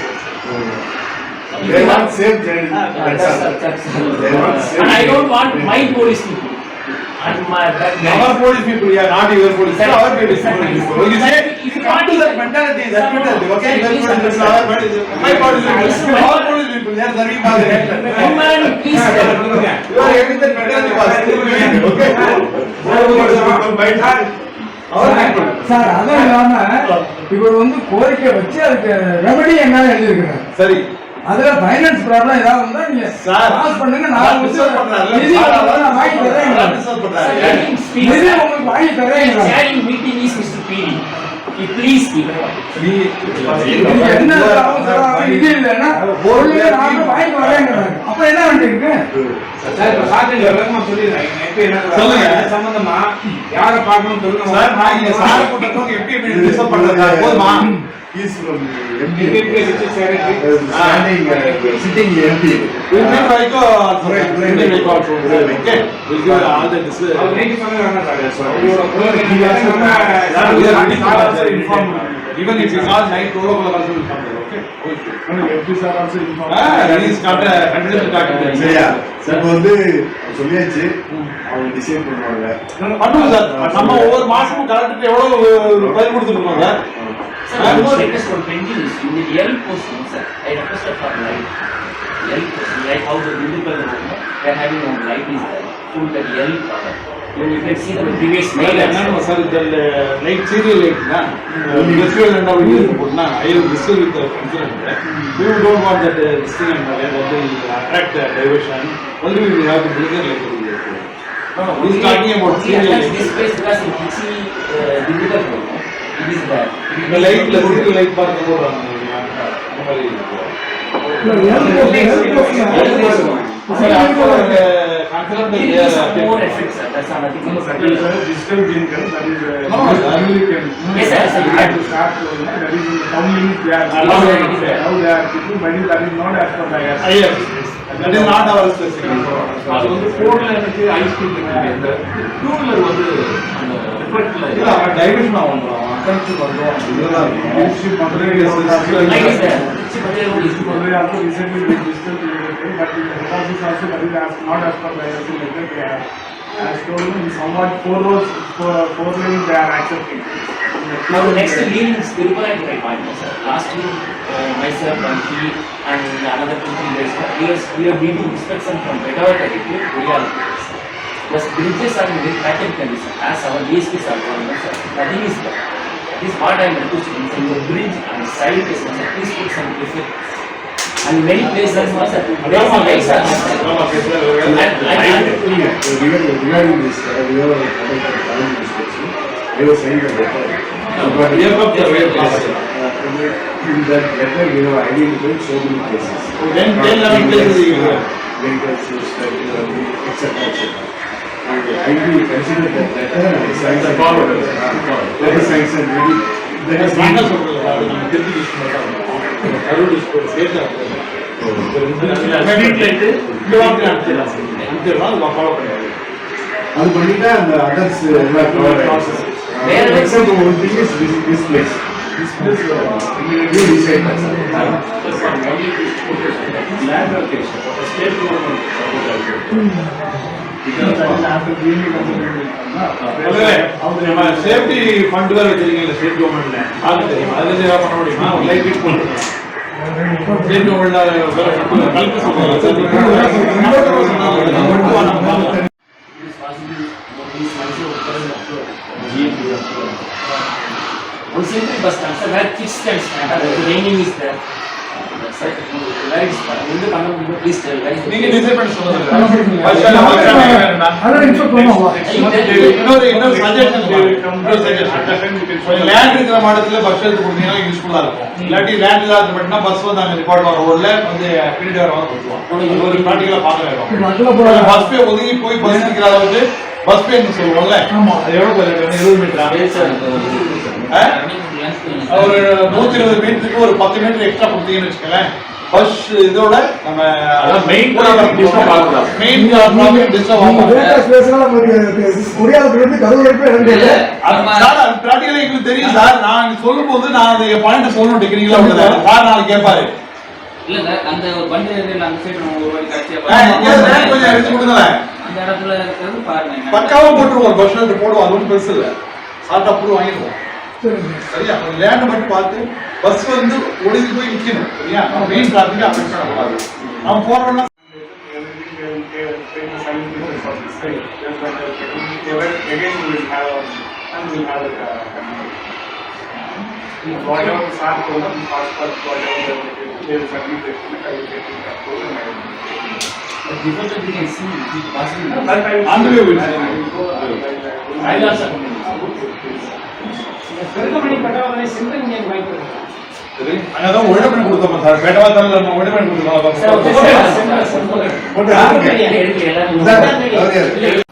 They want safe journey. That's all. They want safe and I don't want journey. my police people and my Our police people, yeah, not your police. Sir, our police people. You say, if you come want to that mentality, that mentality. Okay, your police people, our police people. My police people, all police people, they are serving by the head. woman, please. You are having that mentality, boss. Okay. Sir அதுவும் இல்லாம இவர் வந்து கோரிக்கை வச்சு அதுக்கு ரெமடி என்ன எழுதிருக்கிறார். சரி. அதுல ஃபைனான்ஸ் ப்ராப்ளம் ஏதாவது இருந்தா நீங்க பாஸ் பண்ணுங்க. நான் டிஸ்டர்ப் பண்றாரு. நிதி உங்களுக்கு வாங்கி தரேன். டிஸ்டர்ப் Sir, பண்றாரு. let him speak. நிதி உங்களுக்கு வாங்கி தரேன். Chairing meeting is Mr. PD. Please keep it. நீங்க என்ன அவசரம் இது இல்லைன்னா பொருள் நான் வாங்கி வரேங்கிறாங்க. அப்ப என்ன வேண்டியிருக்கு? சார் இப்ப சாத்தியம் விளக்கமா சொல்லிடுறேன். எப்ப என்ன சொல்லுங்க. சம்பந்தமா யாரை பார்க்கணும் சொல்லுங்க. சார், நான் இங்க சார கூட்டத்துக்கு எப்படி டிஸ்டர்ப் பண்றது? போதுமா? He's from MD. secretary. Standing, sitting MD. We'll make Raiko also. Right. We'll make also. Okay. We'll give all the discussion. அவர் நேற்று சொன்னது வேணாம் சார். அவரோட கோரிக்கை That we are ready to inform. நம்ம Even if it's all night, 12 o'clock also will come there. Okay. FD sir also informed. He's got a continuous contact. சரியா? சார் இப்போ வந்து சொல்லியாச்சு அவங்க டிசைட் பண்ணுவாங்க. பண்ணுங்க சார். நம்ம ஒவ்வொரு மாசமும் கலெக்டர் எவ்வளவு ஃபைல் கொடுத்துருக்கோம் sir. Sir, one more request for pending is in the L posting, sir. I requested for light. L posting, like how the municipal, they are having one light is there. Full that L color. When you can see the previous mail. என்னன்னு சார் இந்த லைட் சீரியல் லைட்னா ஃபெஸ்டிவல் அண்ட் ஆல் யூஸ் பண்ணா I will discuss with concern you don't want that this thing and that will attract diversion only we have to bring it like No, he's talking about serial light. This place because in Kichi, difficult one. It is there. இந்த லைட்ல சிங்கிள் லைட் பார்க்க போறாங்க அந்த மாதிரி More effect, sir. That's another thing. That is a digital beacon. That is a No, you can. Yes, sir. You have to start to that is in the town limits they are. Yes, sir, it is there. Now they are keeping, but that is not as per the IRC. yes that is not our specific அது வந்து போர்ட்ல எனக்கு ஐஸ் கிரீம் இந்த டூல்ல வந்து அந்த ரிஃப்ளெக்ட்ல இல்ல அவன் டைவர்ஷன் ஆகுறான் அட்டென்ஷன் பண்றோம் இதெல்லாம் Like is there. Kichi Patel Road is So they also recently did digital beacon, but in the process also that is not as per the IRC method. They are as told in somewhat 4 roads, 4 lanes they are accepting. Now next leading is Tirupati to my point, sir. Last week, myself and he and another 2-3 days, we are doing inspection from Bedawata to Guriyal. Plus bridges are in very bad condition. As our DSPs are going, sir, nothing is there. This is what I am requesting from the bridge and side is sir, please put some effect. And many places, sir, there are some lights are there. Regarding this, we have a inspection. I was saying that letter. But we have the way process. In that letter, we have identified so many places. Then 11 places you have. Vehicles, etc. etc. And I will consider that letter and sanction. Forward. Let us sanction ready. That is நாங்க சொல்றது அது நம்ம தெரிஞ்சுக்கிட்டு மாட்டோம் அருள் ஸ்கூல் சேர்த்து ஸ்ட்ரீட் லைட் இங்க வாங்க அந்த நாள் ஃபாலோ பண்ணுவாங்க அது பண்ணிட்டா அந்த அதர்ஸ் எல்லாம் process example one thing is this place immediately decide that land allocation, state government. Safety fund வேற வச்சிருக்கீங்க ஸ்டேட் கவர்மெண்ட்ல அது தெரியுமா? அதுல இருந்து ஏதாவது பண்ண முடியுமா? ஒரு லைட் ஃபிட் பண்ணுங்க ஸ்டேட் கவர்மெண்ட்ல கல்வி One central bus stand, sir, where kids can stand, the raining is there. Sir, where is please tell, where is the நீங்க டிசைட் பண்ணி சொல்லுங்க. அதான் இன்ஃபோ பண்ணுவோம். இன்னொரு சஜஷன் லேண்ட் இருக்கிற மாடத்துல பஸ் எடுத்து கொடுத்தீங்கன்னா யூஸ்ஃபுல்லா இருக்கும். இல்லாட்டி லேண்ட் இல்லாத மட்டும்னா பஸ் வந்து அங்க ரிகார்ட் வர ரோட்ல வந்து பின்னாடி வர கொடுத்துருவோம். ஒரு ப்ராக்டிகலா பார்க்க வேணும். பஸ் பே ஒதுங்கி போய் பஸ் நிக்கிற அளவுக்கு பஸ் பே சொல்லுவோம்ல, அது எவ்வளவு 20 மீட்டரா? ஒரு 120 மீட்டருக்கு ஒரு 10 மீட்டர் எக்ஸ்ட்ரா கொடுத்தீங்கன்னு வச்சுக்கோங்களேன். பஸ் இதோட நம்ம மெயின் டிஸ்டர்ப் ஆகும். மெயின் ப்ராப்ளம் டிஸ்டர்ப் ஆகும். முடியாததுல இருந்து கதவு வரைக்கும் இறங்குது. சார் அது பிராக்டிகலா எங்களுக்கு தெரியும் சார். நான் சொல்லும்போது நான் அந்த பாயிண்ட் சொல்லணும் டெக்னிக்கலா உள்ளது. சார் நாளைக்கு கேட்பாரு. இல்ல சார், அந்த ஒரு பண்டு ஏரியால அந்த சைடு நம்ம ஒரு வாட்டி கரெக்ட்டா கொஞ்சம் எடுத்து கொடுங்களேன். அந்த இடத்துல இருக்கிறது பாருங்க. பக்காவா போட்டுருவோம். பஸ் ஸ்டாண்ட் போடுவோம். அது ஒன்றும் பெருசு இல்லை. சார்ட் அப்ரூவ் வாங்கிடுவோம். சரியா? லேண்ட் மட்டும் பார்த்து பஸ் வந்து ஒழுங்கி போய் நிக்கணும். சரியா? மெயின் டிராஃபிக் அஃபெக்ட் பண்ணக்கூடாது. அவன் போறோம்னா Before that we can see the passing. அந்த வே I also பெருக்கமணி பட்டவர்களை சென்று இங்கே வாய்ப்பு இருக்கு. சரி, அதான் ஒழுங்கு பண்ணி கொடுத்தோம் சார். பேட்டவாத்தால நம்ம ஒழுங்கு பண்ணி கொடுத்தோம். சார், போட்டு எடுக்கல எல்லாரும்.